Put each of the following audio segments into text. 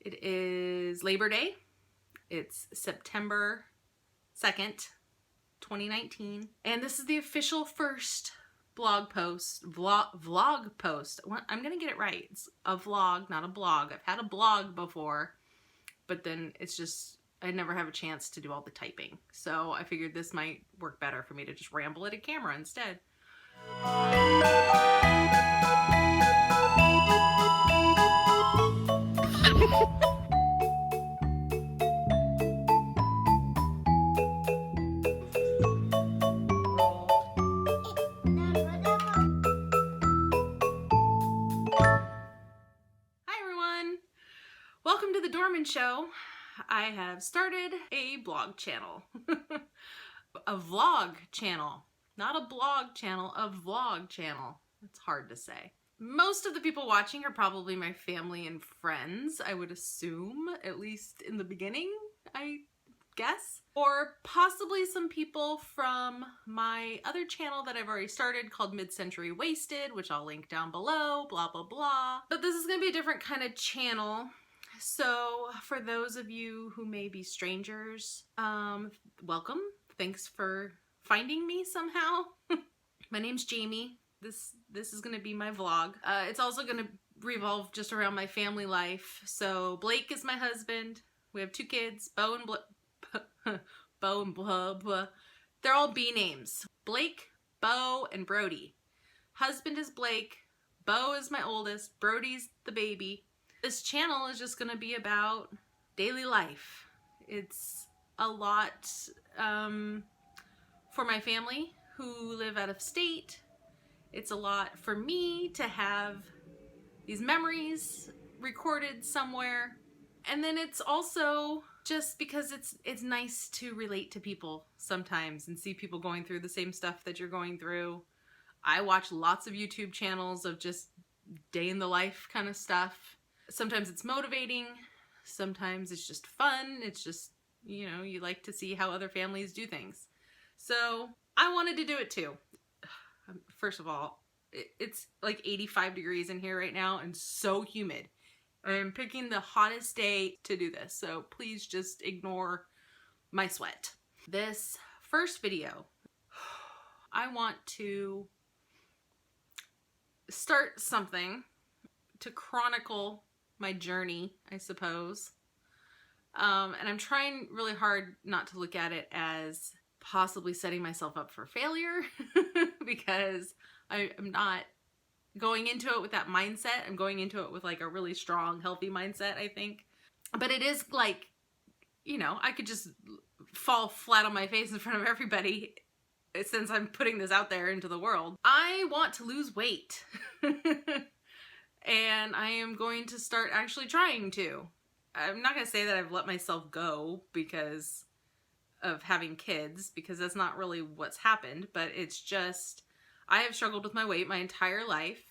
It is Labor Day. It's September 2nd, 2019. And this is the official first vlog post. I'm gonna get it right. It's a vlog, not a blog. I've had a blog before, but then it's just, I never have a chance to do all the typing. So I figured this might work better for me to just ramble at a camera instead. Welcome to the Dorman Show. I have started a blog channel. A vlog channel. Not a blog channel, a vlog channel. It's hard to say. Most of the people watching are probably my family and friends, I would assume, at least in the beginning, I guess. Or possibly some people from my other channel that I've already started called Mid-Century Wasted, which I'll link down below, blah, blah, blah. But this is gonna be a different kind of channel. So for those of you who may be strangers, welcome. Thanks for finding me somehow. My name's Jamie. This is gonna be my vlog. It's also gonna revolve just around my family life. So Blake is my husband. We have 2 kids, Bo and blah. They're all B names. Blake, Bo, and Brody. Husband is Blake. Bo is my oldest. Brody's the baby. This channel is just going to be about daily life. It's a lot for my family who live out of state. It's a lot for me to have these memories recorded somewhere. And then it's also just because it's nice to relate to people sometimes and see people going through the same stuff that you're going through. I watch lots of YouTube channels of just day in the life kind of stuff. Sometimes it's motivating, sometimes it's just fun, it's just, you know, you like to see how other families do things. So I wanted to do it too. First of all, it's like 85 degrees in here right now and so humid. I'm picking the hottest day to do this, so please just ignore my sweat. This first video, I want to start something to chronicle my journey, I suppose. And I'm trying really hard not to look at it as possibly setting myself up for failure because I'm not going into it with that mindset. I'm going into it with like a really strong, healthy mindset, I think. But it is like, you know, I could just fall flat on my face in front of everybody since I'm putting this out there into the world. I want to lose weight. And I am going to start actually trying to. I'm not going to say that I've let myself go because of having kids, because that's not really what's happened, but it's just, I have struggled with my weight my entire life.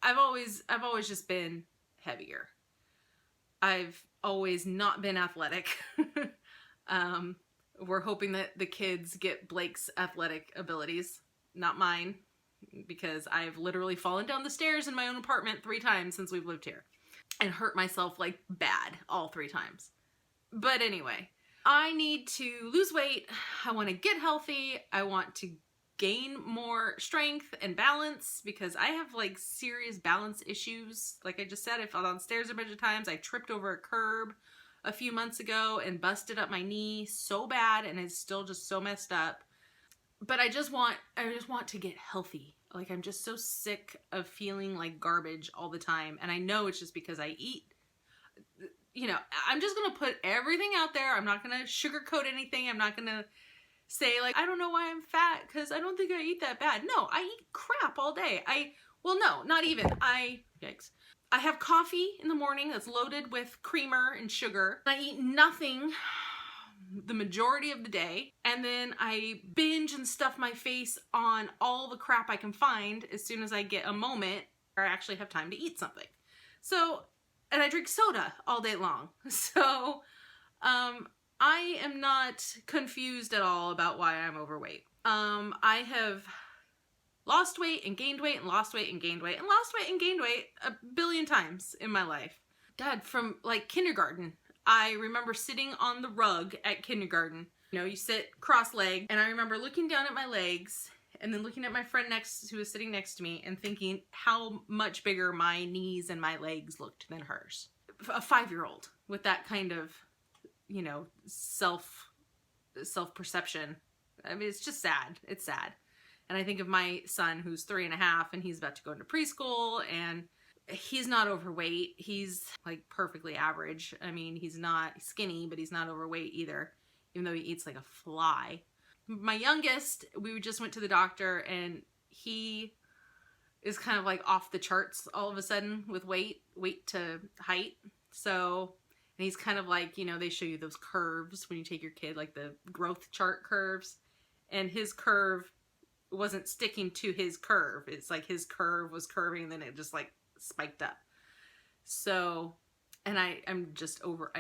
I've always just been heavier. I've always not been athletic. We're hoping that the kids get Blake's athletic abilities, not mine, because I've literally fallen down the stairs in my own apartment 3 times since we've lived here and hurt myself like bad all 3 times. But anyway, I need to lose weight. I want to get healthy. I want to gain more strength and balance because I have like serious balance issues. Like I just said, I fell down stairs a bunch of times. I tripped over a curb a few months ago and busted up my knee so bad, and it's still just so messed up. But I just want to get healthy. Like I'm just so sick of feeling like garbage all the time. And I know it's just because I eat, you know, I'm just going to put everything out there. I'm not going to sugarcoat anything. I'm not going to say like, I don't know why I'm fat because I don't think I eat that bad. No, I eat crap all day. Well, no, not even. Yikes. I have coffee in the morning that's loaded with creamer and sugar. I eat nothing the majority of the day, and then I binge and stuff my face on all the crap I can find as soon as I get a moment or I actually have time to eat something. So, and I drink soda all day long. So, I am not confused at all about why I'm overweight. I have lost weight and gained weight and lost weight and gained weight and lost weight and gained weight a billion times in my life. God, from like kindergarten. I remember sitting on the rug at kindergarten. You know, you sit cross-legged, and I remember looking down at my legs and then looking at my friend who was sitting next to me and thinking how much bigger my knees and my legs looked than hers. A 5-year-old with that kind of, you know, self-perception. I mean, it's just sad. It's sad. And I think of my son who's 3.5 and he's about to go into preschool, and he's not overweight. He's like perfectly average. I mean, he's not skinny, but he's not overweight either, even though he eats like a fly. My youngest, we just went to the doctor, and he is kind of like off the charts all of a sudden with weight to height. So, and he's kind of like, you know, they show you those curves when you take your kid, like the growth chart curves, and his curve wasn't sticking to his curve. It's like his curve was curving and then it just like spiked up. So, and I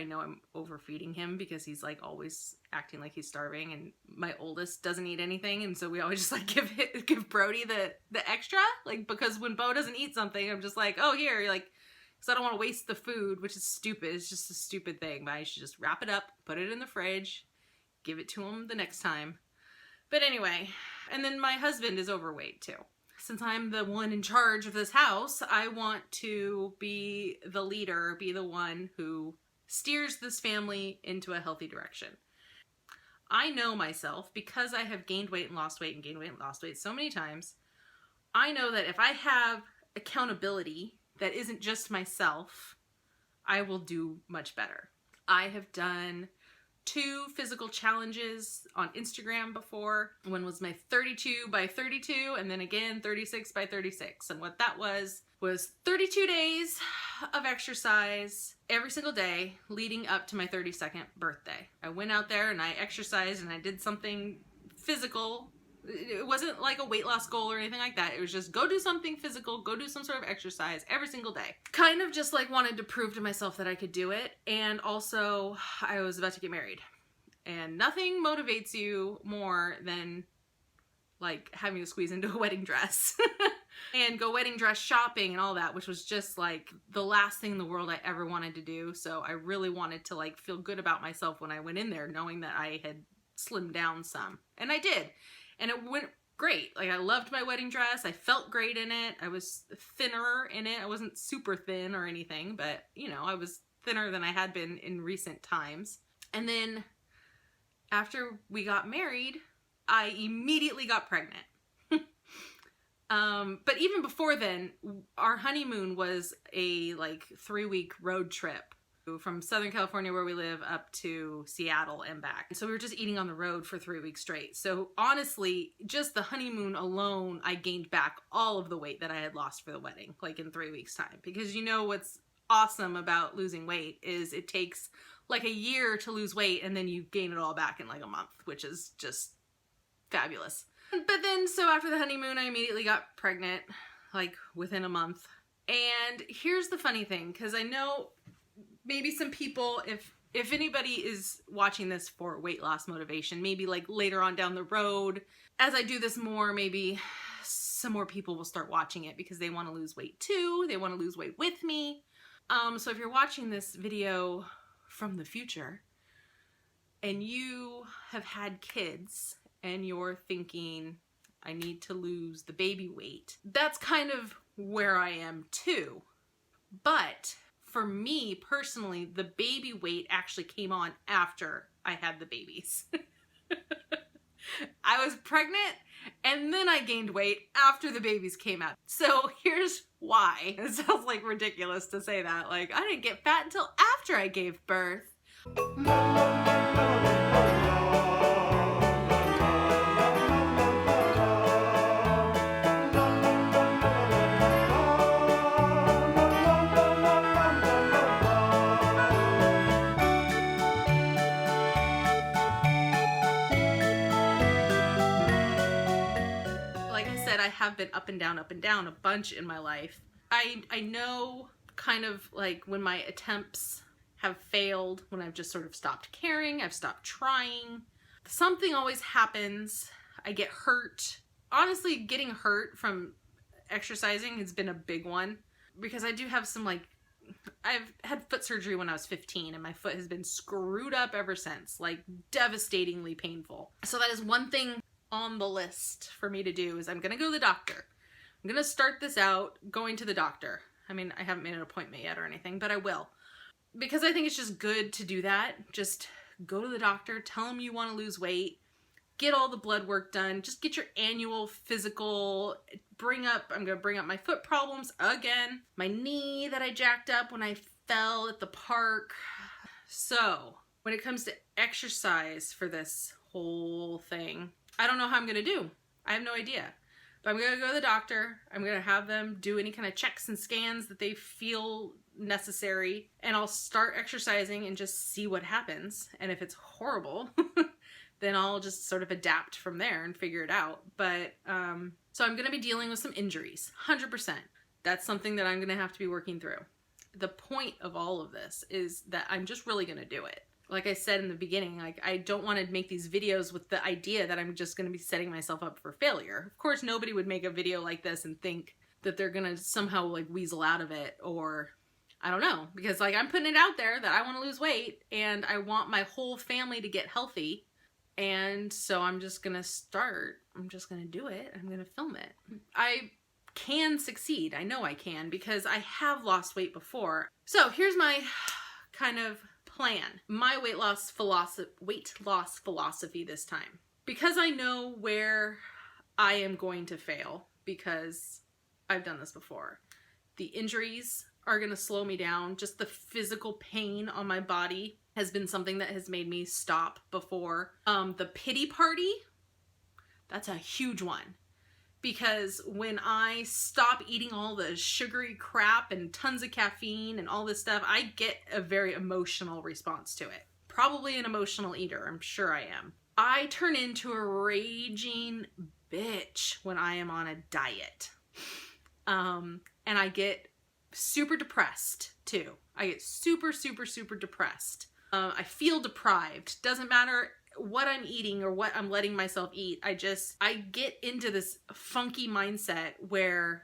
know I'm overfeeding him because he's like always acting like he's starving, and my oldest doesn't eat anything, and so we always just like give Brody the extra, like, because when Bo doesn't eat something, I'm just like, oh, here, like, because I don't want to waste the food, which is stupid. It's just a stupid thing, but I should just wrap it up, put it in the fridge, give it to him the next time. But anyway, and then my husband is overweight too. Since I'm the one in charge of this house, I want to be the leader, be the one who steers this family into a healthy direction. I know myself, because I have gained weight and lost weight and gained weight and lost weight so many times. I know that if I have accountability that isn't just myself, I will do much better. I have done 2 physical challenges on Instagram before. One was my 32 by 32, and then again 36 by 36. And what that was 32 days of exercise every single day leading up to my 32nd birthday. I went out there and I exercised and I did something physical. It wasn't like a weight loss goal or anything like that. It was just go do something physical, go do some sort of exercise every single day. Kind of just like wanted to prove to myself that I could do it. And also I was about to get married. And nothing motivates you more than like having to squeeze into a wedding dress and go wedding dress shopping and all that, which was just like the last thing in the world I ever wanted to do. So I really wanted to like feel good about myself when I went in there, knowing that I had slimmed down some. And I did. And it went great. Like, I loved my wedding dress. I felt great in it. I was thinner in it. I wasn't super thin or anything, but, you know, I was thinner than I had been in recent times. And then after we got married, I immediately got pregnant. But even before then, our honeymoon was a like 3-week road trip from Southern California, where we live, up to Seattle and back. So we were just eating on the road for 3 weeks straight. So honestly, just the honeymoon alone, I gained back all of the weight that I had lost for the wedding, like in 3 weeks time. Because you know what's awesome about losing weight is it takes like a year to lose weight, and then you gain it all back in like a month, which is just fabulous. But then, so after the honeymoon, I immediately got pregnant, like within a month. And here's the funny thing, because I know maybe some people, if anybody is watching this for weight loss motivation, maybe like later on down the road, as I do this more, maybe some more people will start watching it because they want to lose weight too. They want to lose weight with me. So if you're watching this video from the future and you have had kids and you're thinking, I need to lose the baby weight, that's kind of where I am too. But for me personally, the baby weight actually came on after I had the babies. I was pregnant and then I gained weight after the babies came out. So here's why. It sounds like ridiculous to say that. Like, I didn't get fat until after I gave birth. I have been up and down a bunch in my life. I know kind of like when my attempts have failed, when I've just sort of stopped caring, I've stopped trying. Something always happens. I get hurt. Honestly, getting hurt from exercising has been a big one because I do have some like I've had foot surgery when I was 15 and my foot has been screwed up ever since, like devastatingly painful. So that is one thing on the list for me to do is I'm going to go to the doctor. I'm going to start this out going to the doctor. I mean, I haven't made an appointment yet or anything, but I will. Because I think it's just good to do that. Just go to the doctor, tell them you want to lose weight, get all the blood work done, just get your annual physical, I'm going to bring up my foot problems again, my knee that I jacked up when I fell at the park. So when it comes to exercise for this whole thing, I don't know how I'm going to do. I have no idea. But I'm going to go to the doctor. I'm going to have them do any kind of checks and scans that they feel necessary. And I'll start exercising and just see what happens. And if it's horrible, then I'll just sort of adapt from there and figure it out. But, so I'm going to be dealing with some injuries, 100%. That's something that I'm going to have to be working through. The point of all of this is that I'm just really going to do it. Like I said in the beginning, like I don't want to make these videos with the idea that I'm just going to be setting myself up for failure. Of course, nobody would make a video like this and think that they're going to somehow like weasel out of it, or I don't know, because like I'm putting it out there that I want to lose weight and I want my whole family to get healthy. And so I'm just going to start. I'm just going to do it. I'm going to film it. I can succeed. I know I can because I have lost weight before. So here's my kind of plan. My weight loss philosophy this time. Because I know where I am going to fail because I've done this before. The injuries are going to slow me down. Just the physical pain on my body has been something that has made me stop before. The pity party, that's a huge one. Because when I stop eating all the sugary crap and tons of caffeine and all this stuff, I get a very emotional response to it. Probably an emotional eater, I'm sure I am. I turn into a raging bitch when I am on a diet. And I get super depressed too. I get super, super, super depressed. I feel deprived. Doesn't matter what I'm eating or what I'm letting myself eat. I get into this funky mindset where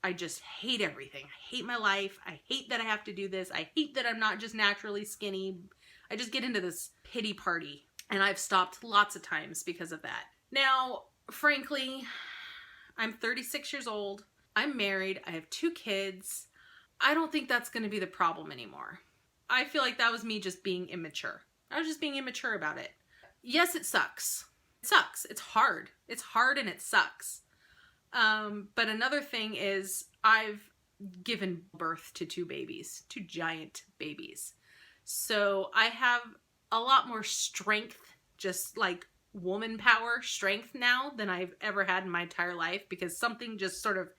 I just hate everything. I hate my life. I hate that I have to do this. I hate that I'm not just naturally skinny. I just get into this pity party, and I've stopped lots of times because of that. Now, frankly, I'm 36 years old. I'm married. I have 2 kids. I don't think that's going to be the problem anymore. I feel like that was me just being immature. I was just being immature about it. Yes, it sucks. It sucks. It's hard. It's hard and it sucks. But another thing is I've given birth to 2 babies, 2 giant babies. So I have a lot more strength, just like woman power strength now than I've ever had in my entire life, because something just sort of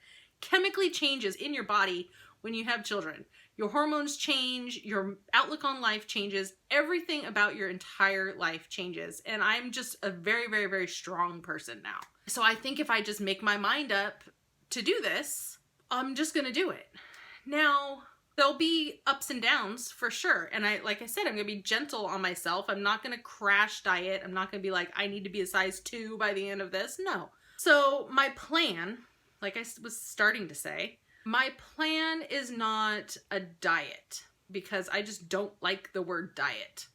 chemically changes in your body when you have children. Your hormones change, your outlook on life changes, everything about your entire life changes. And I'm just a very, very, very strong person now. So I think if I just make my mind up to do this, I'm just going to do it. Now, there'll be ups and downs for sure. And like I said, I'm going to be gentle on myself. I'm not going to crash diet. I'm not going to be like, I need to be a size 2 by the end of this. No. So my plan, like I was starting to say, my plan is not a diet because I just don't like the word diet.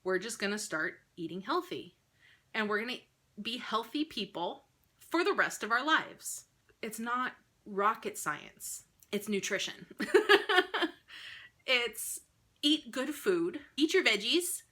We're just going to start eating healthy, and we're going to be healthy people for the rest of our lives. It's not rocket science. It's nutrition. It's eat good food, eat your veggies.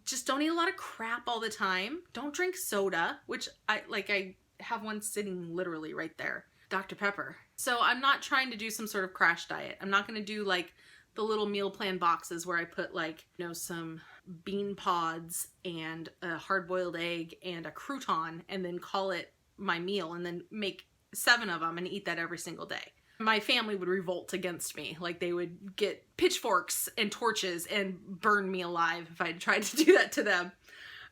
Just don't eat a lot of crap all the time. Don't drink soda, which I have one sitting literally right there. Dr. Pepper. So I'm not trying to do some sort of crash diet. I'm not going to do like the little meal plan boxes where I put like, some bean pods and a hard-boiled egg and a crouton and then call it my meal and then make 7 of them and eat that every single day. My family would revolt against me. Like they would get pitchforks and torches and burn me alive if I tried to do that to them,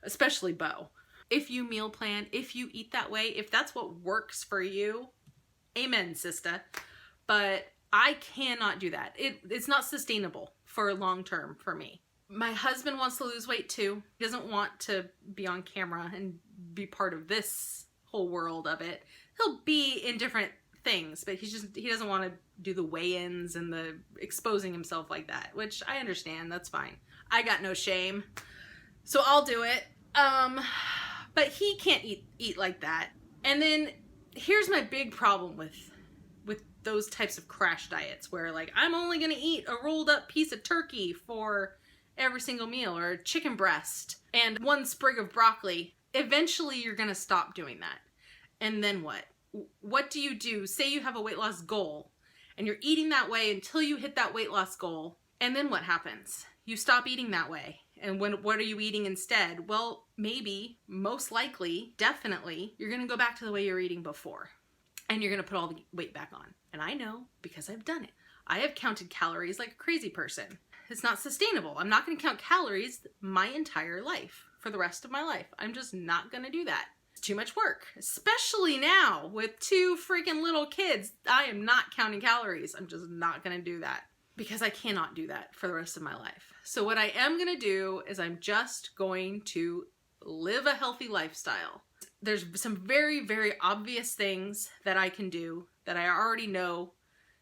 especially Bo. If you meal plan, if you eat that way, if that's what works for you, amen, sister. But I cannot do that. It's not sustainable for long term for me. My husband wants to lose weight too. He doesn't want to be on camera and be part of this whole world of it. He'll be in different things, but he doesn't want to do the weigh-ins and the exposing himself like that, which I understand, that's fine. I got no shame, so I'll do it. But he can't eat like that. And then here's my big problem with those types of crash diets where like I'm only gonna eat a rolled up piece of turkey for every single meal, or a chicken breast and one sprig of broccoli. Eventually you're gonna stop doing that. And then what? What do you do? Say you have a weight loss goal and you're eating that way until you hit that weight loss goal. And then what happens? You stop eating that way. And what are you eating instead? Well, maybe, most likely, definitely, you're gonna go back to the way you were eating before. And you're gonna put all the weight back on. And I know, because I've done it. I have counted calories like a crazy person. It's not sustainable. I'm not gonna count calories my entire life, for the rest of my life. I'm just not gonna do that. It's too much work, especially now with 2 freaking little kids. I am not counting calories. I'm just not gonna do that because I cannot do that for the rest of my life. So what I am gonna do is I'm just going to live a healthy lifestyle. There's some very, very obvious things that I can do that I already know,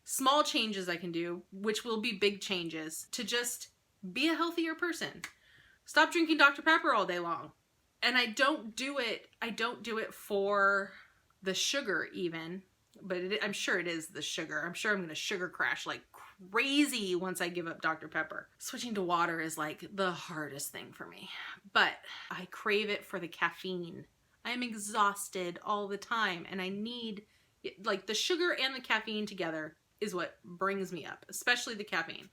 small changes I can do, which will be big changes to just be a healthier person. Stop drinking Dr. Pepper all day long. And I don't do it for the sugar even, but I'm sure it is the sugar. I'm sure I'm gonna sugar crash like crazy once I give up Dr. Pepper. Switching to water is like the hardest thing for me, but I crave it for the caffeine. I am exhausted all the time and I need, like, the sugar and the caffeine together is what brings me up, especially the caffeine.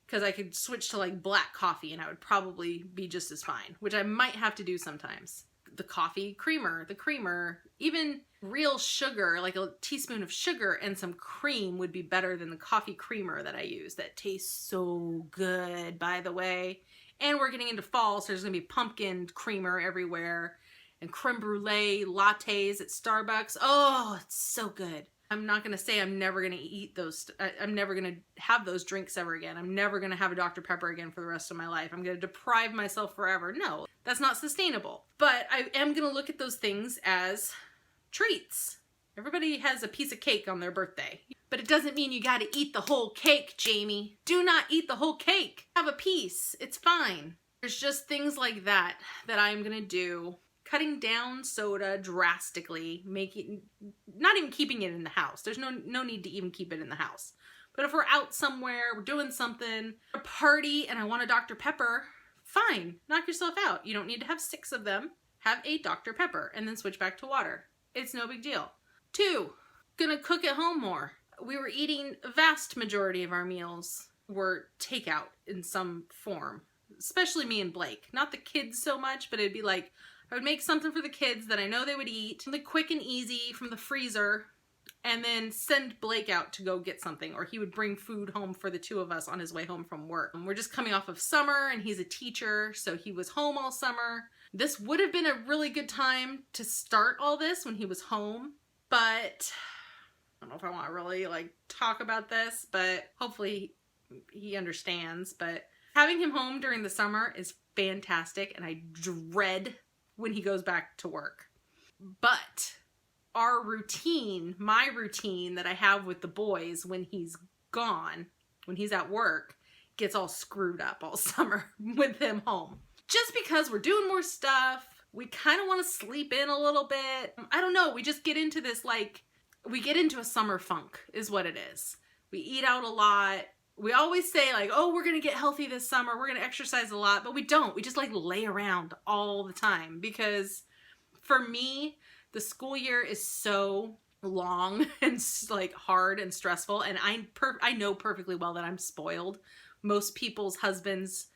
Because I could switch to like black coffee and I would probably be just as fine, which I might have to do sometimes. The coffee creamer, the creamer, even real sugar, like a teaspoon of sugar and some cream would be better than the coffee creamer that I use. That tastes so good, by the way. And we're getting into fall, so there's gonna be pumpkin creamer everywhere and creme brulee lattes at Starbucks. Oh, it's so good. I'm not gonna say I'm never gonna eat those. I'm never gonna have those drinks ever again. I'm never gonna have a Dr. Pepper again for the rest of my life. I'm gonna deprive myself forever. No, that's not sustainable. But I am gonna look at those things as treats. Everybody has a piece of cake on their birthday. But it doesn't mean you gotta eat the whole cake, Jamie. Do not eat the whole cake. Have a piece. It's fine. There's just things like that that I'm gonna do. Cutting down soda drastically, not even keeping it in the house. There's no need to even keep it in the house. But if we're out somewhere, we're doing something, a party, and I want a Dr. Pepper, fine, knock yourself out. You don't need to have 6 of them. Have a Dr. Pepper and then switch back to water. It's no big deal. 2, gonna cook at home more. We were eating, a vast majority of our meals were takeout in some form, especially me and Blake. Not the kids so much, but it'd be like, I would make something for the kids that I know they would eat, something quick and easy from the freezer, and then send Blake out to go get something, or he would bring food home for the 2 of us on his way home from work. And we're just coming off of summer, and he's a teacher, so he was home all summer. This would have been a really good time to start all this when he was home, but I don't know if I want to really like talk about this, but hopefully he understands. But having him home during the summer is fantastic, and I dread when he goes back to work. But our routine, my routine that I have with the boys when he's gone, when he's at work, gets all screwed up all summer with him home. Just because we're doing more stuff, we kind of want to sleep in a little bit. I don't know, we just get into this, like, we get into a summer funk is what it is. We eat out a lot. We always say like, oh, we're going to get healthy this summer. We're going to exercise a lot, but we don't. We just like lay around all the time because for me, the school year is so long and like hard and stressful. And I know perfectly well that I'm spoiled. Most people's husbands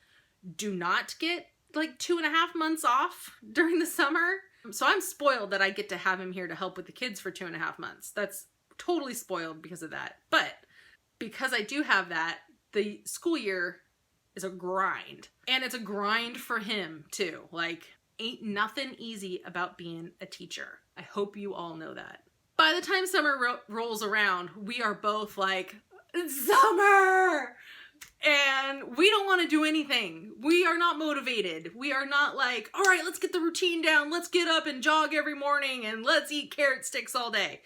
do not get like 2.5 months off during the summer. So I'm spoiled that I get to have him here to help with the kids for 2.5 months. That's totally spoiled because of that. But because I do have that, the school year is a grind. And it's a grind for him too. Like, ain't nothing easy about being a teacher. I hope you all know that. By the time summer rolls around, we are both like, summer! And we don't want to do anything. We are not motivated. We are not like, all right, let's get the routine down. Let's get up and jog every morning and let's eat carrot sticks all day.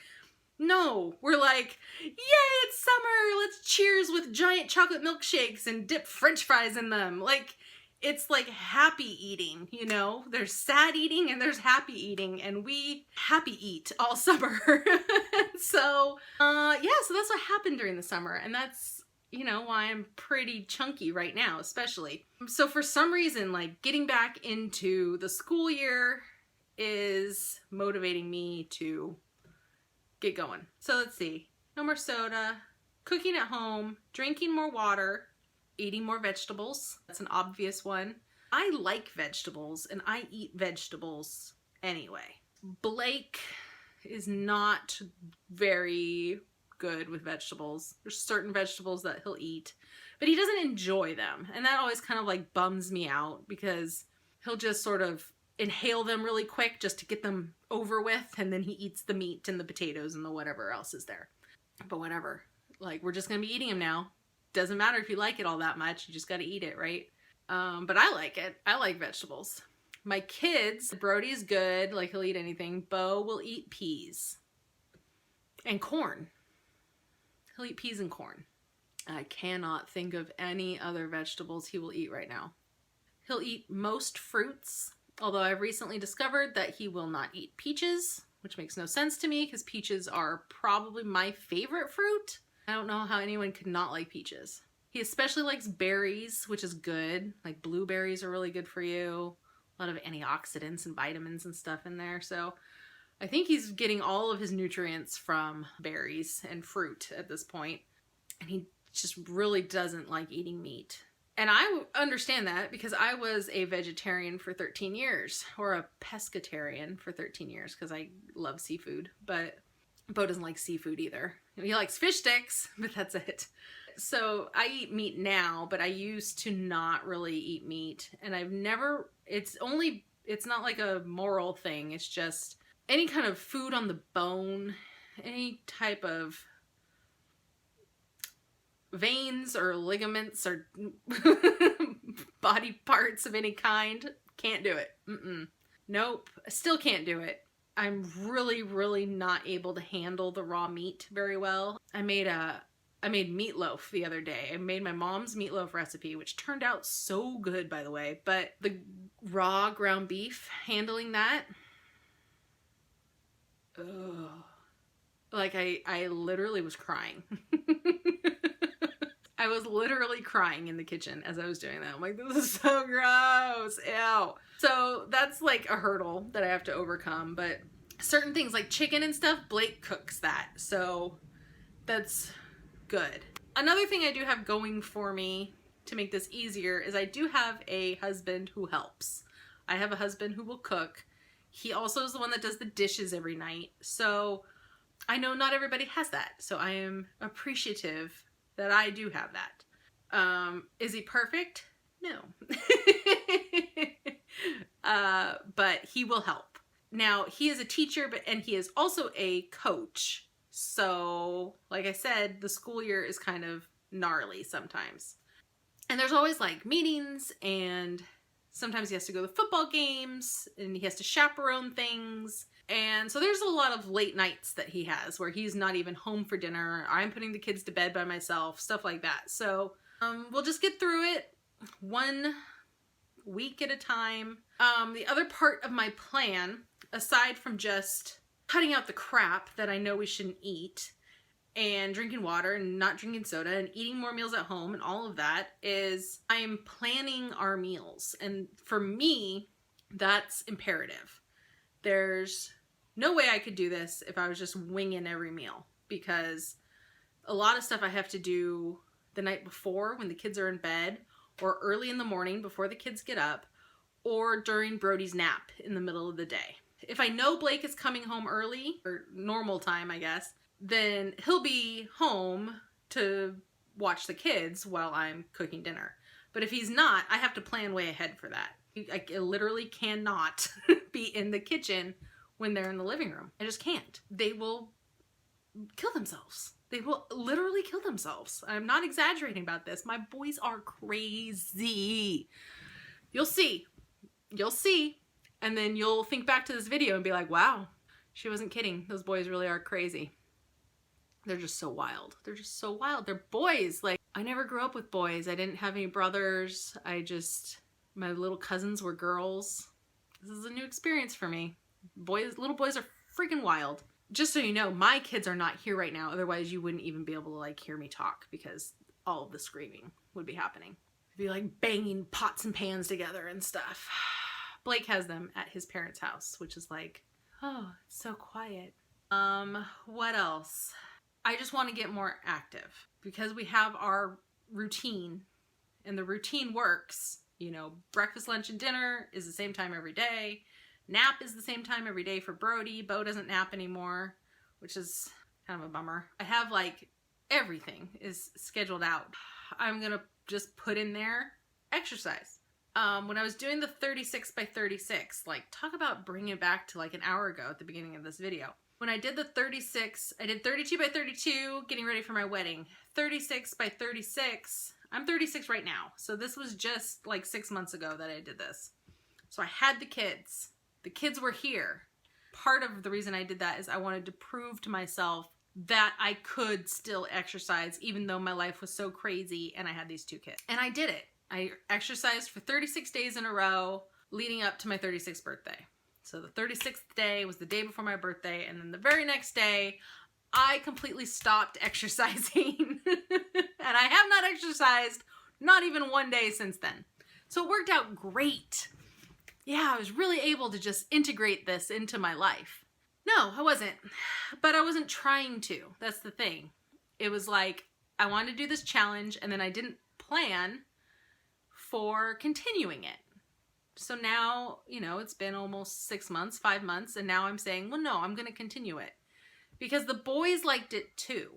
No, we're like, yay, it's summer, let's cheers with giant chocolate milkshakes and dip french fries in them. Like, it's like happy eating, you know? There's sad eating and there's happy eating, and we happy eat all summer. So, yeah, so that's what happened during the summer, and that's, you know, why I'm pretty chunky right now, especially. So for some reason, like, getting back into the school year is motivating me to get going. So let's see. No more soda, cooking at home, drinking more water, eating more vegetables. That's an obvious one. I like vegetables and I eat vegetables anyway. Blake is not very good with vegetables. There's certain vegetables that he'll eat, but he doesn't enjoy them. And that always kind of like bums me out because he'll just sort of inhale them really quick just to get them over with, and then he eats the meat and the potatoes and the whatever else is there. But whatever, like, we're just gonna be eating them now. Doesn't matter if you like it all that much, you just gotta eat it, right? But I like it. I like vegetables. My kids, Brody's good, like he'll eat anything. Bo will eat peas and corn. He'll eat peas and corn. I cannot think of any other vegetables he will eat right now. He'll eat most fruits. Although I've recently discovered that he will not eat peaches, which makes no sense to me because peaches are probably my favorite fruit. I don't know how anyone could not like peaches. He especially likes berries, which is good. Like blueberries are really good for you. A lot of antioxidants and vitamins and stuff in there. So I think he's getting all of his nutrients from berries and fruit at this point. And he just really doesn't like eating meat. And I understand that because I was a vegetarian for 13 years, or a pescatarian for 13 years because I love seafood, but Bo doesn't like seafood either. He likes fish sticks, but that's it. So I eat meat now, but I used to not really eat meat, and I've never, it's not like a moral thing. It's just any kind of food on the bone, any type of veins or ligaments or body parts of any kind, can't do it. Nope, I still can't do it. I'm really not able to handle the raw meat very well. I made meatloaf the other day. I made my mom's meatloaf recipe, which turned out so good, by the way, but the raw ground beef, handling that, ugh. Like I literally was crying. I was literally crying in the kitchen as I was doing that. I'm like, this is so gross. Ew. So that's like a hurdle that I have to overcome. But certain things like chicken and stuff, Blake cooks that. So that's good. Another thing I do have going for me to make this easier is I do have a husband who helps. I have a husband who will cook. He also is the one that does the dishes every night. So I know not everybody has that. So I am appreciative that I do have that. Is he perfect? No. But he will help. Now, he is a teacher, and he is also a coach. So, like I said, the school year is kind of gnarly sometimes. And there's always like meetings, and sometimes he has to go to football games, and he has to chaperone things. And so there's a lot of late nights that he has where he's not even home for dinner. I'm putting the kids to bed by myself, stuff like that. So we'll just get through it 1 week at a time. The other part of my plan, aside from just cutting out the crap that I know we shouldn't eat, and drinking water and not drinking soda and eating more meals at home and all of that, is I am planning our meals. And for me, that's imperative. There's no way I could do this if I was just winging every meal, because a lot of stuff I have to do the night before when the kids are in bed, or early in the morning before the kids get up, or during Brody's nap in the middle of the day. If I know Blake is coming home early, or normal time, I guess, then he'll be home to watch the kids while I'm cooking dinner. But if he's not, I have to plan way ahead for that. I literally cannot be in the kitchen when they're in the living room. I just can't. They will kill themselves. They will literally kill themselves. I'm not exaggerating about this. My boys are crazy. You'll see. You'll see. And then you'll think back to this video and be like, wow, she wasn't kidding. Those boys really are crazy. They're just so wild. They're just so wild. They're boys. Like, I never grew up with boys. I didn't have any brothers. My little cousins were girls. This is a new experience for me. Little boys are freaking wild. Just so you know, my kids are not here right now. Otherwise, you wouldn't even be able to like hear me talk because all of the screaming would be happening. I'd be like banging pots and pans together and stuff. Blake has them at his parents' house, which is like, oh, it's so quiet. What else? I just want to get more active because we have our routine and the routine works. You know, breakfast, lunch, and dinner is the same time every day. Nap is the same time every day for Brody. Bo doesn't nap anymore, which is kind of a bummer. I have like everything is scheduled out. I'm going to just put in there exercise. When I was doing the 36 by 36, like talk about bringing it back to like an hour ago at the beginning of this video. When I did the 36, I did 32 by 32, getting ready for my wedding. 36 by 36, I'm 36 right now. So this was just like 6 months ago that I did this. So I had the kids. The kids were here. Part of the reason I did that is I wanted to prove to myself that I could still exercise even though my life was so crazy and I had these two kids. And I did it. I exercised for 36 days in a row leading up to my 36th birthday. So the 36th day was the day before my birthday, and then the very next day, I completely stopped exercising. And I have not exercised, not even one day since then. So it worked out great. Yeah, I was really able to just integrate this into my life. No, I wasn't. But I wasn't trying to. That's the thing. It was like, I wanted to do this challenge, and then I didn't plan for continuing it. So now, you know, it's been almost 6 months, 5 months, and now I'm saying, well, no, I'm going to continue it. Because the boys liked it too.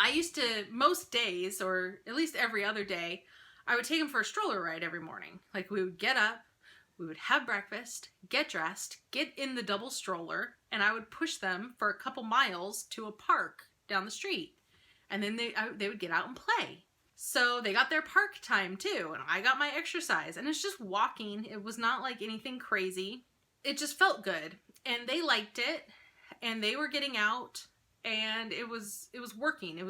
I used to, most days, or at least every other day, I would take them for a stroller ride every morning. Like, we would get up, we would have breakfast, get dressed, get in the double stroller, and I would push them for a couple miles to a park down the street. And then they would get out and play. So they got their park time too, and I got my exercise, and it's just walking. It was not like anything crazy. It just felt good, and they liked it, and they were getting out, and it was working. It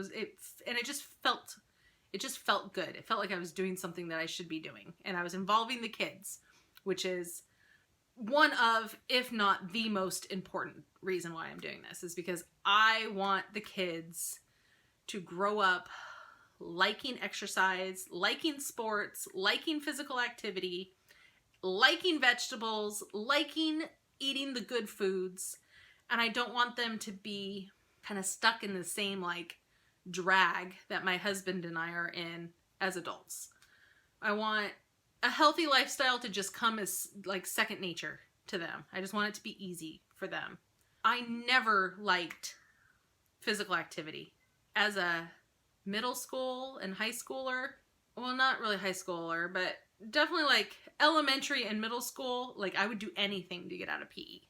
just felt good. It felt like I was doing something that I should be doing, and I was involving the kids, which is one of, if not the most important reason why I'm doing this, is because I want the kids to grow up liking exercise, liking sports, liking physical activity, liking vegetables, liking eating the good foods. And I don't want them to be kind of stuck in the same like drag that my husband and I are in as adults. I want a healthy lifestyle to just come as like second nature to them. I just want it to be easy for them. I never liked physical activity. As a middle school and high schooler, well, not really high schooler, but definitely like elementary and middle school, like I would do anything to get out of PE.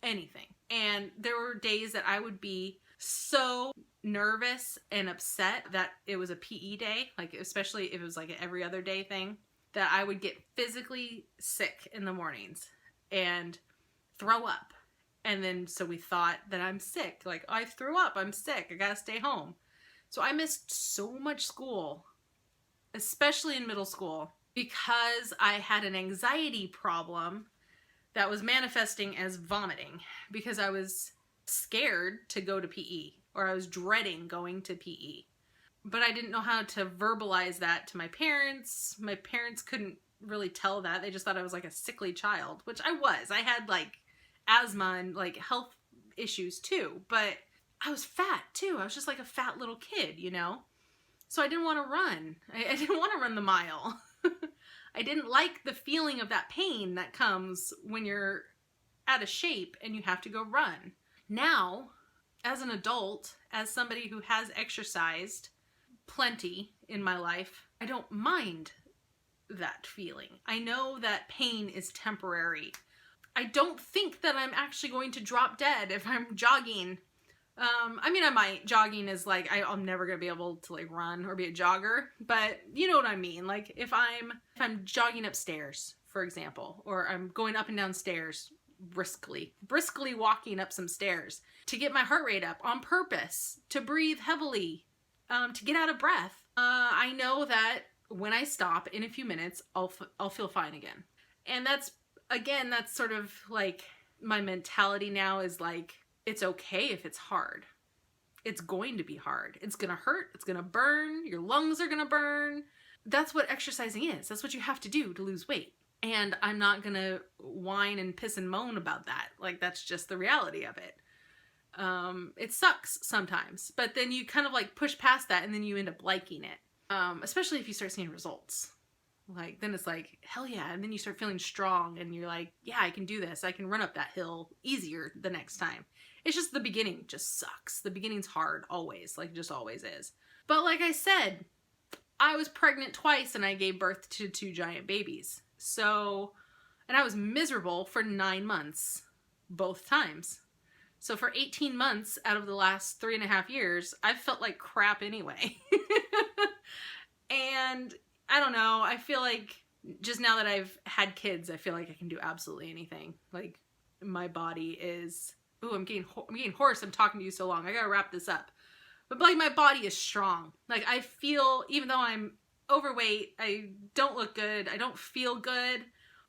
Anything. And there were days that I would be so nervous and upset that it was a PE day, like especially if it was like an every other day thing, that I would get physically sick in the mornings and throw up. And then so we thought that I'm sick, like I threw up, I'm sick, I gotta stay home. So I missed so much school, especially in middle school, because I had an anxiety problem that was manifesting as vomiting because I was scared to go to PE, or I was dreading going to PE. But I didn't know how to verbalize that to my parents. My parents couldn't really tell that. They just thought I was like a sickly child, which I was. I had like asthma and like health issues too, but I was fat too. I was just like a fat little kid, you know? So I didn't want to run. I didn't want to run the mile. I didn't like the feeling of that pain that comes when you're out of shape and you have to go run. Now, as an adult, as somebody who has exercised plenty in my life, I don't mind that feeling. I know that pain is temporary. I don't think that I'm actually going to drop dead if I'm jogging. I mean, I might. Jogging is like, I'm never going to be able to like run or be a jogger, but you know what I mean? Like if I'm jogging upstairs, for example, or I'm going up and down stairs briskly walking up some stairs to get my heart rate up on purpose, to breathe heavily, to get out of breath. I know that when I stop in a few minutes, I'll feel fine again. And that's sort of like my mentality now is like, it's okay if it's hard. It's going to be hard. It's going to hurt. It's going to burn. Your lungs are going to burn. That's what exercising is. That's what you have to do to lose weight. And I'm not going to whine and piss and moan about that. Like, that's just the reality of it. It sucks sometimes, but then you kind of like push past that and then you end up liking it. Especially if you start seeing results. Like, then it's like, hell yeah. And then you start feeling strong and you're like, yeah, I can do this. I can run up that hill easier the next time. It's just the beginning just sucks. The beginning's hard always, like it just always is. But like I said, I was pregnant twice and I gave birth to 2 giant babies. So, and I was miserable for 9 months, both times. So for 18 months out of the last 3.5 years, I've felt like crap anyway. And I don't know, I feel like just now that I've had kids, I feel like I can do absolutely anything. Like, my body is, ooh, I'm getting hoarse. I'm talking to you so long. I gotta wrap this up. But like, my body is strong. Like, I feel, even though I'm overweight, I don't look good, I don't feel good,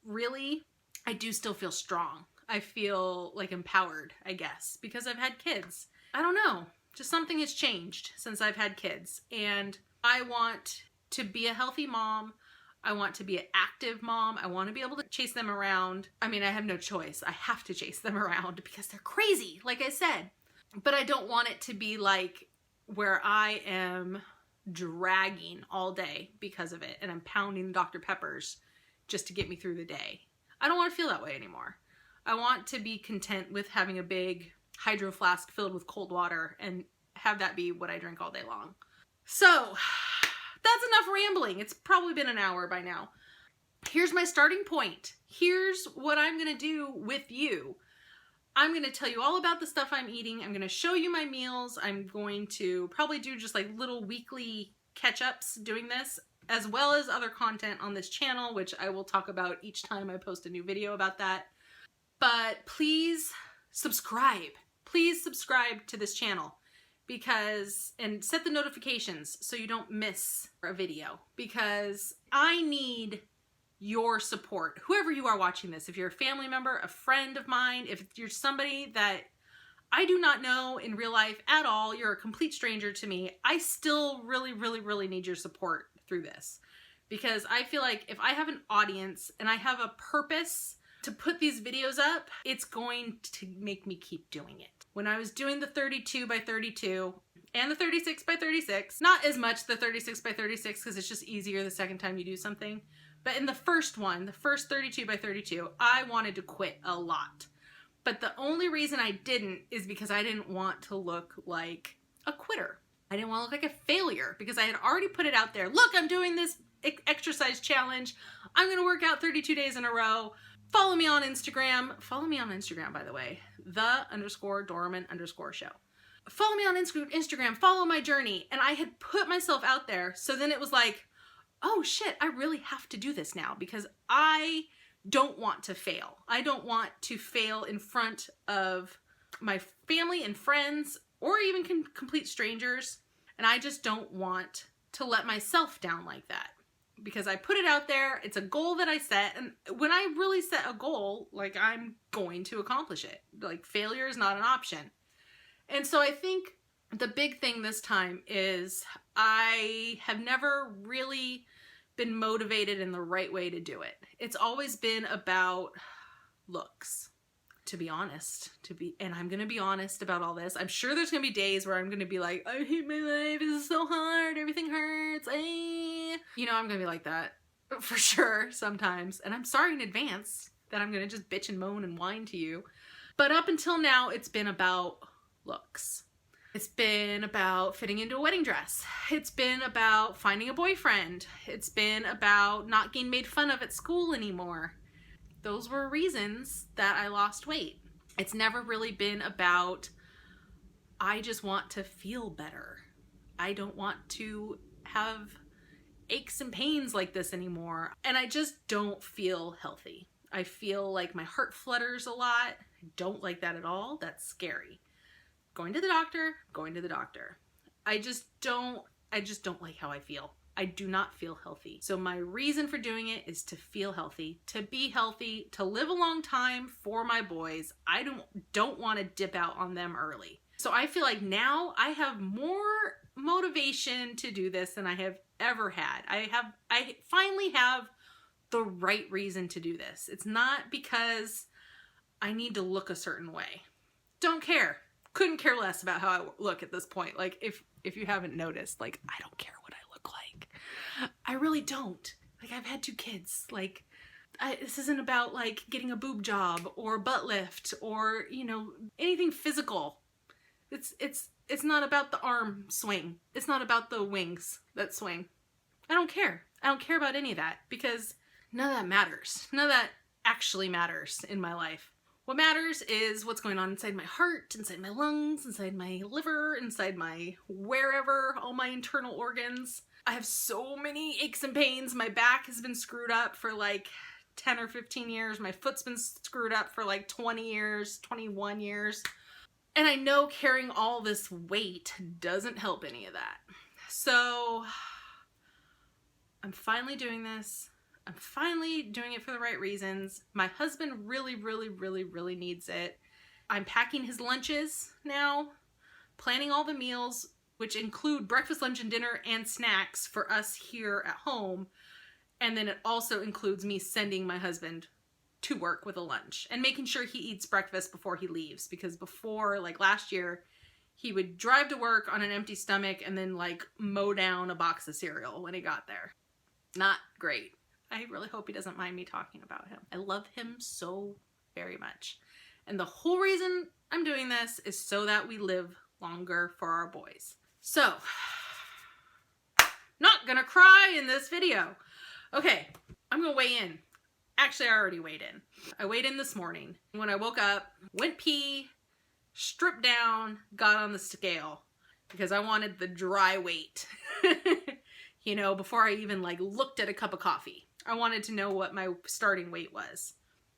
really, I do still feel strong. I feel like empowered, I guess, because I've had kids. I don't know, just something has changed since I've had kids. And I want to be a healthy mom. I want to be an active mom. I want to be able to chase them around. I mean, I have no choice. I have to chase them around because they're crazy, like I said. But I don't want it to be like where I am dragging all day because of it and I'm pounding Dr. Peppers just to get me through the day. I don't want to feel that way anymore. I want to be content with having a big hydro flask filled with cold water and have that be what I drink all day long. So that's enough rambling. It's probably been an hour by now. Here's my starting point. Here's what I'm going to do with you. I'm going to tell you all about the stuff I'm eating. I'm going to show you my meals. I'm going to probably do just like little weekly catch-ups doing this, as well as other content on this channel, which I will talk about each time I post a new video about that. But please subscribe. Please subscribe to this channel. And set the notifications so you don't miss a video, because I need your support. Whoever you are watching this, if you're a family member, a friend of mine, if you're somebody that I do not know in real life at all, you're a complete stranger to me, I still really, really, really need your support through this, because I feel like if I have an audience and I have a purpose to put these videos up, it's going to make me keep doing it. When I was doing the 32 by 32 and the 36 by 36, not as much the 36 by 36 because it's just easier the second time you do something, but in the first one, the first 32 by 32, I wanted to quit a lot. But the only reason I didn't is because I didn't want to look like a quitter. I didn't want to look like a failure because I had already put it out there. Look, I'm doing this exercise challenge. I'm going to work out 32 days in a row. Follow me on Instagram. Follow me on Instagram, by the way. _Dorman_show. Follow me on Instagram. Follow my journey. And I had put myself out there. So then it was like, oh shit, I really have to do this now because I don't want to fail. I don't want to fail in front of my family and friends or even complete strangers. And I just don't want to let myself down like that. Because I put it out there, it's a goal that I set, and when I really set a goal, like, I'm going to accomplish it. Like, failure is not an option. And so I think the big thing this time is I have never really been motivated in the right way to do it. It's always been about looks, to be honest. And I'm going to be honest about all this. I'm sure there's going to be days where I'm going to be like, I hate my life, this is so hard, everything hurts, You know, I'm going to be like that, for sure, sometimes. And I'm sorry in advance that I'm going to just bitch and moan and whine to you. But up until now, it's been about looks. It's been about fitting into a wedding dress. It's been about finding a boyfriend. It's been about not getting made fun of at school anymore. Those were reasons that I lost weight. It's never really been about, I just want to feel better. I don't want to have aches and pains like this anymore. And I just don't feel healthy. I feel like my heart flutters a lot. I don't like that at all. That's scary. Going to the doctor, going to the doctor. I just don't like how I feel. I do not feel healthy. So my reason for doing it is to feel healthy, to be healthy, to live a long time for my boys. I don't want to dip out on them early. So I feel like now I have more motivation to do this than I have ever had. I finally have the right reason to do this. It's not because I need to look a certain way. Don't care. Couldn't care less about how I look at this point. Like if you haven't noticed, like I don't care what I look like. I really don't. Like I've had 2 kids. Like this isn't about like getting a boob job or butt lift or, you know, anything physical. It's not about the arm swing. It's not about the wings that swing. I don't care. I don't care about any of that because none of that matters. None of that actually matters in my life. What matters is what's going on inside my heart, inside my lungs, inside my liver, inside my wherever, all my internal organs. I have so many aches and pains. My back has been screwed up for like 10 or 15 years. My foot's been screwed up for like 20 years, 21 years. And I know carrying all this weight doesn't help any of that. So I'm finally doing this. I'm finally doing it for the right reasons. My husband really, really, really, really needs it. I'm packing his lunches now, planning all the meals, which include breakfast, lunch, and dinner and snacks for us here at home. And then it also includes me sending my husband to work with a lunch and making sure he eats breakfast before he leaves. Because before, like last year, he would drive to work on an empty stomach and then like mow down a box of cereal when he got there. Not great. I really hope he doesn't mind me talking about him. I love him so very much. And the whole reason I'm doing this is so that we live longer for our boys. So, not gonna cry in this video. Okay, I'm gonna weigh in. Actually, I already weighed in. I weighed in this morning. When I woke up, went pee, stripped down, got on the scale because I wanted the dry weight. You know, before I even like looked at a cup of coffee. I wanted to know what my starting weight was.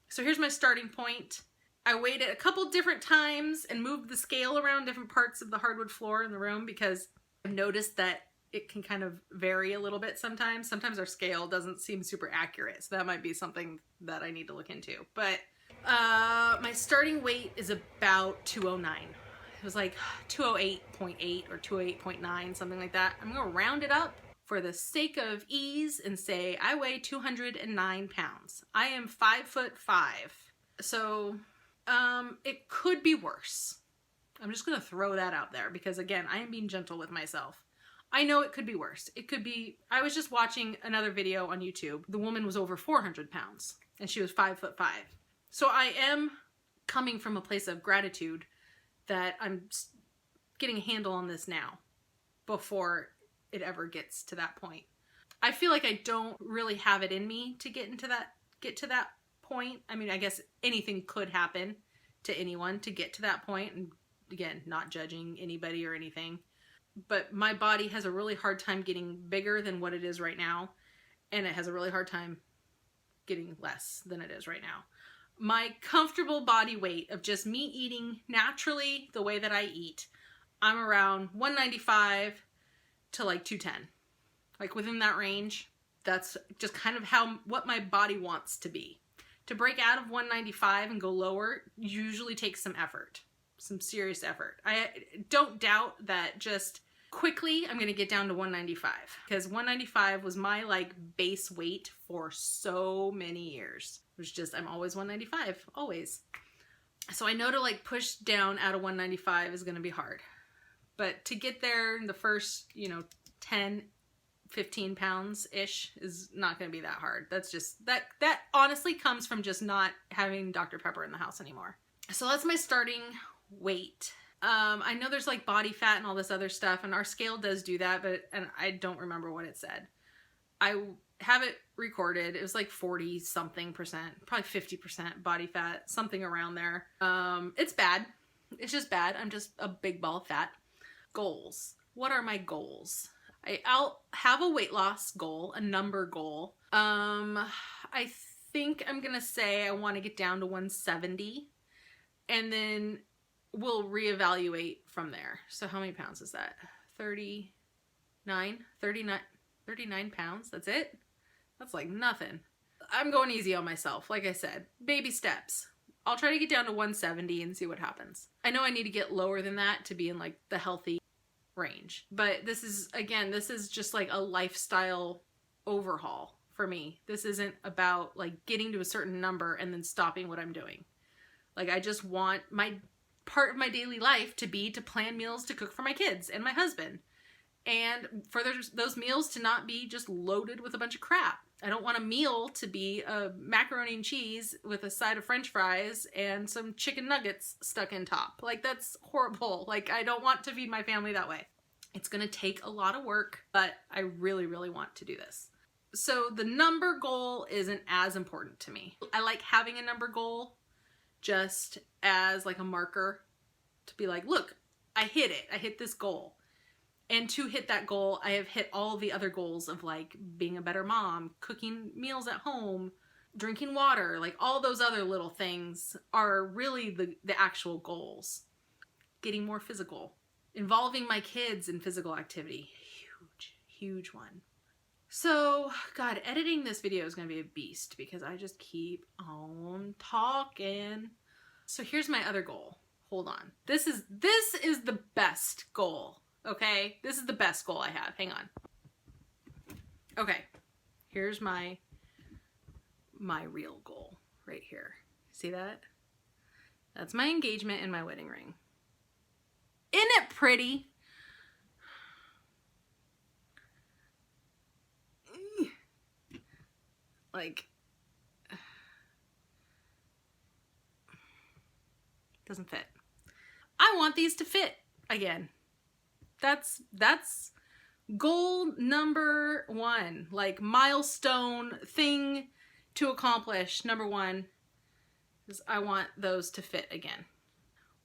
So here's my starting point. I weighed it a couple different times and moved the scale around different parts of the hardwood floor in the room because I've noticed that it can kind of vary a little bit sometimes. Sometimes our scale doesn't seem super accurate. So that might be something that I need to look into. But my starting weight is about 209. It was like 208.8 or 208.9, something like that. I'm going to round it up for the sake of ease and say I weigh 209 pounds. I am 5'5". So it could be worse. I'm just going to throw that out there because again, I am being gentle with myself. I know it could be worse. It could be, I was just watching another video on YouTube. The woman was over 400 pounds and she was 5'5". So I am coming from a place of gratitude that I'm getting a handle on this now before it ever gets to that point. I feel like I don't really have it in me to get to that point. I mean, I guess anything could happen to anyone to get to that point. And again, not judging anybody or anything, but my body has a really hard time getting bigger than what it is right now. And it has a really hard time getting less than it is right now. My comfortable body weight of just me eating naturally the way that I eat, I'm around 195 to like 210, like within that range. That's just kind of what my body wants to be. To break out of 195 and go lower usually takes some effort, some serious effort. I don't doubt that just quickly I'm going to get down to 195 because 195 was my like base weight for so many years. It was just, I'm always 195, always. So I know to like push down out of 195 is going to be hard. But to get there in the first, 10, 15 pounds-ish is not going to be that hard. That's just, that honestly comes from just not having Dr. Pepper in the house anymore. So that's my starting weight. I know there's like body fat and all this other stuff, and our scale does do that, and I don't remember what it said. I have it recorded. It was like 40-something%, probably 50% body fat, something around there. It's bad. It's just bad. I'm just a big ball of fat. Goals. What are my goals? I'll have a weight loss goal, a number goal. I think I'm gonna say I want to get down to 170, and then we'll reevaluate from there. So how many pounds is that? 39 pounds. That's it? That's like nothing. I'm going easy on myself. Like I said, baby steps. I'll try to get down to 170 and see what happens. I know I need to get lower than that to be in like the healthy range. But this is, again, this is just like a lifestyle overhaul for me. This isn't about like getting to a certain number and then stopping what I'm doing. Like, I just want my part of my daily life to be to plan meals to cook for my kids and my husband. And for those meals to not be just loaded with a bunch of crap. I don't want a meal to be a macaroni and cheese with a side of French fries and some chicken nuggets stuck in top. Like, that's horrible. Like, I don't want to feed my family that way. It's gonna take a lot of work, but I really, really want to do this. So the number goal isn't as important to me. I like having a number goal just as like a marker to be like, look, I hit it. I hit this goal. And to hit that goal, I have hit all the other goals of like being a better mom, cooking meals at home, drinking water, like all those other little things are really the actual goals. Getting more physical, involving my kids in physical activity, huge, huge one. So, God, editing this video is going to be a beast because I just keep on talking. So here's my other goal. Hold on. This is the best goal. Okay, this is the best goal I have. Hang on. Okay, here's my real goal right here. See that? That's my engagement and my wedding ring. Isn't it pretty? Like, doesn't fit. I want these to fit again. That's goal number one, like milestone thing to accomplish. Number one is I want those to fit again.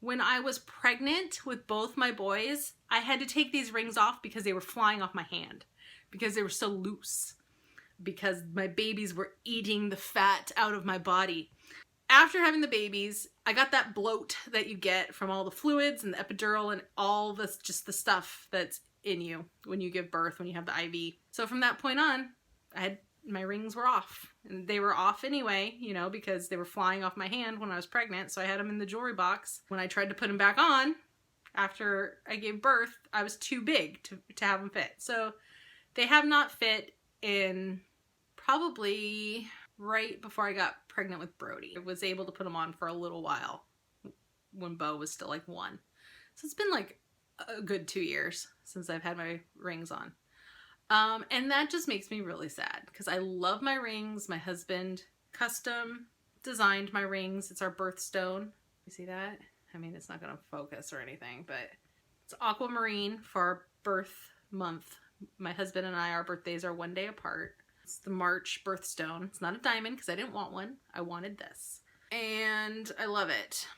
When I was pregnant with both my boys, I had to take these rings off because they were flying off my hand because they were so loose, because my babies were eating the fat out of my body. After having the babies, I got that bloat that you get from all the fluids and the epidural and all this, just the stuff that's in you when you give birth, when you have the IV. So from that point on, my rings were off. And they were off anyway, you know, because they were flying off my hand when I was pregnant. So I had them in the jewelry box. When I tried to put them back on after I gave birth, I was too big to have them fit. So they have not fit in probably right before I got pregnant with Brody. I was able to put them on for a little while when Bo was still like 1. So it's been like a good 2 years since I've had my rings on. And that just makes me really sad because I love my rings. My husband custom designed my rings. It's our birthstone. You see that? I mean, it's not going to focus or anything, but it's aquamarine for our birth month. My husband and I, our birthdays are 1 day apart. It's the March birthstone. It's not a diamond because I didn't want one. I wanted this. And I love it.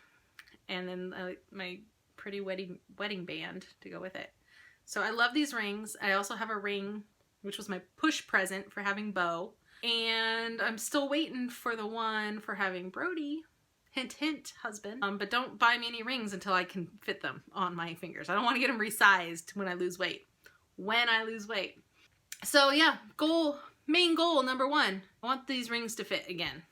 And then my pretty wedding band to go with it. So I love these rings. I also have a ring, which was my push present for having Bo. And I'm still waiting for the one for having Brody. Hint, hint, husband. But don't buy me any rings until I can fit them on my fingers. I don't want to get them resized when I lose weight. So yeah, main goal number 1. I want these rings to fit again.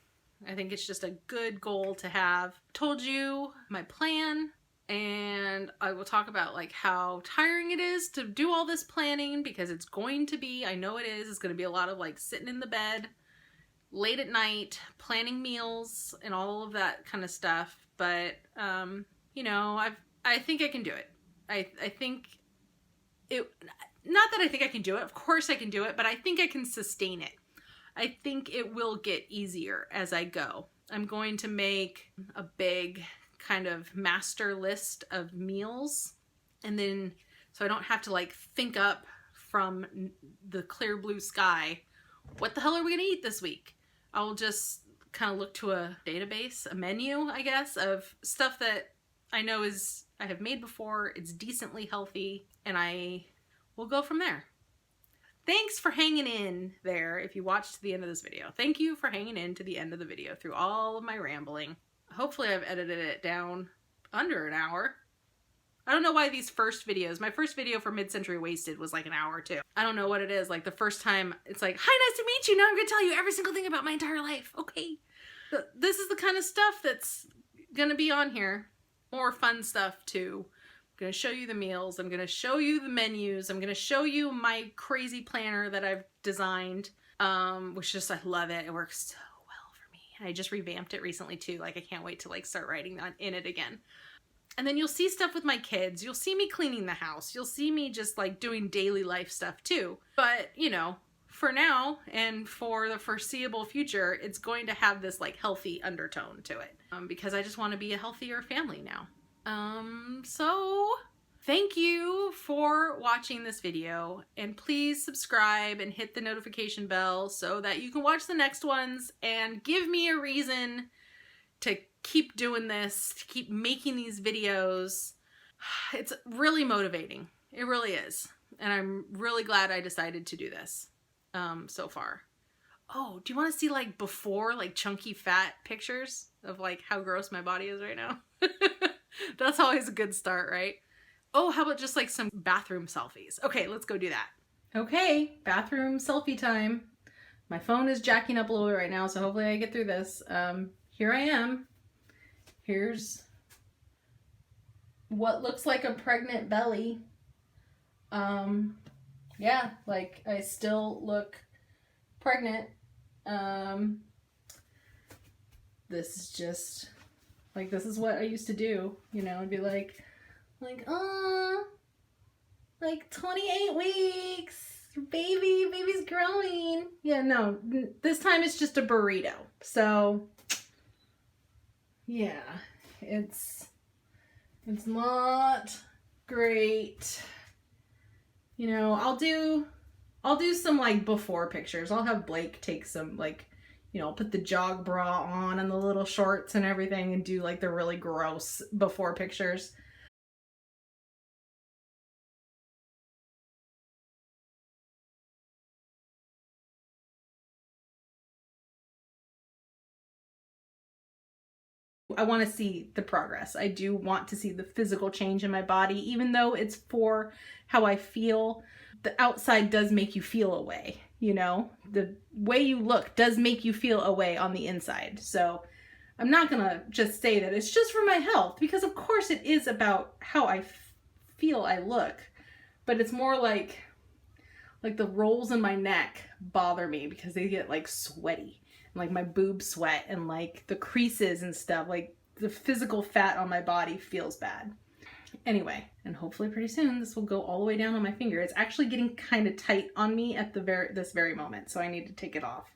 I think it's just a good goal to have. Told you my plan, and I will talk about like how tiring it is to do all this planning because it's going to be, I know it is, it's going to be a lot of like sitting in the bed late at night, planning meals and all of that kind of stuff. But, you know, I think I can do it. I think it, not that I think I can do it, of course I can do it, but I think I can sustain it. I think it will get easier as I go. I'm going to make a big kind of master list of meals, and then so I don't have to like think up from the clear blue sky, what the hell are we gonna eat this week? I'll just kind of look to a database, a menu, I guess, of stuff that I know I have made before, it's decently healthy, and I will go from there. thanks for hanging in there if you watched to the end of this video. Thank you for hanging in to the end of the video through all of my rambling. Hopefully I've edited it down under an hour. I don't know why these first videos, my first video for Mid-Century Wasted was like an hour too. I don't know what it is. Like the first time it's like, hi, nice to meet you. Now I'm going to tell you every single thing about my entire life. Okay. This is the kind of stuff that's going to be on here. More fun stuff too. I'm going to show you the meals. I'm going to show you the menus. I'm going to show you my crazy planner that I've designed. Which just, I love it. It works so well for me. And I just revamped it recently too. Like I can't wait to like start writing in it again. And then you'll see stuff with my kids. You'll see me cleaning the house. You'll see me just like doing daily life stuff too. But, you know, for now and for the foreseeable future, it's going to have this like healthy undertone to it. Because I just want to be a healthier family now. So thank you for watching this video. And please subscribe and hit the notification bell so that you can watch the next ones and give me a reason to keep doing this, to keep making these videos. It's really motivating. It really is. And I'm really glad I decided to do this so far. Oh, do you want to see like before, like chunky fat pictures of like how gross my body is right now? That's always a good start, right? Oh, how about just like some bathroom selfies? Okay, let's go do that. Okay, bathroom selfie time. My phone is jacking up a little bit right now, so hopefully I get through this. Here I am. Here's what looks like a pregnant belly. Yeah, like I still look pregnant. This is just like, this is what I used to do, you know, I'd be like, oh, like 28 weeks, baby's growing. Yeah, no, this time it's just a burrito. So yeah, it's not great. You know, I'll do some like before pictures. I'll have Blake take some like, you know, put the jog bra on and the little shorts and everything and do like the really gross before pictures. I want to see the progress. I do want to see the physical change in my body, even though it's for how I feel. The outside does make you feel a way, you know? The way you look does make you feel a way on the inside. So I'm not gonna just say that it's just for my health, because of course it is about how I feel I look, but it's more like the rolls in my neck bother me because they get like sweaty. Like my boobs sweat and like the creases and stuff, like the physical fat on my body feels bad. Anyway, and hopefully pretty soon this will go all the way down on my finger. It's actually getting kind of tight on me at this very moment, so I need to take it off.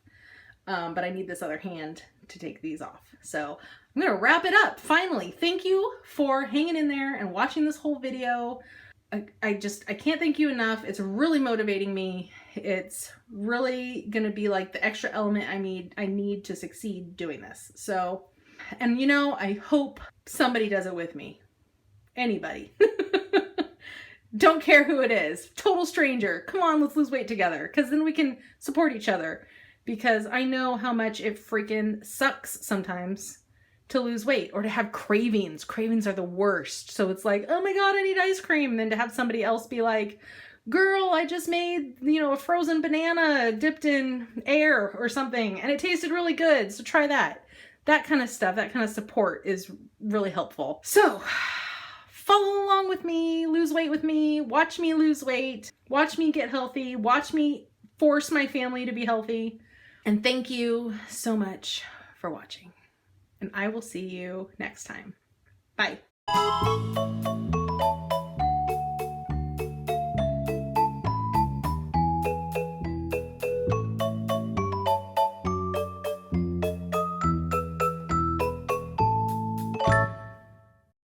But I need this other hand to take these off. So I'm gonna wrap it up finally. Thank you for hanging in there and watching this whole video. I can't thank you enough. It's really motivating me. It's really gonna be like the extra element I need to succeed doing this. So, and you know, I hope somebody does it with me. Anybody. Don't care who it is. Total stranger. Come on, let's lose weight together, because then we can support each other. Because I know how much it freaking sucks sometimes to lose weight or to have cravings. Cravings are the worst. So it's like, oh my God, I need ice cream. And then to have somebody else be like, girl, I just made, you know, a frozen banana dipped in air or something, and it tasted really good. So try that. That kind of stuff, that kind of support is really helpful. So follow along with me, lose weight with me, watch me lose weight, watch me get healthy, watch me force my family to be healthy. And thank you so much for watching. And I will see you next time. Bye.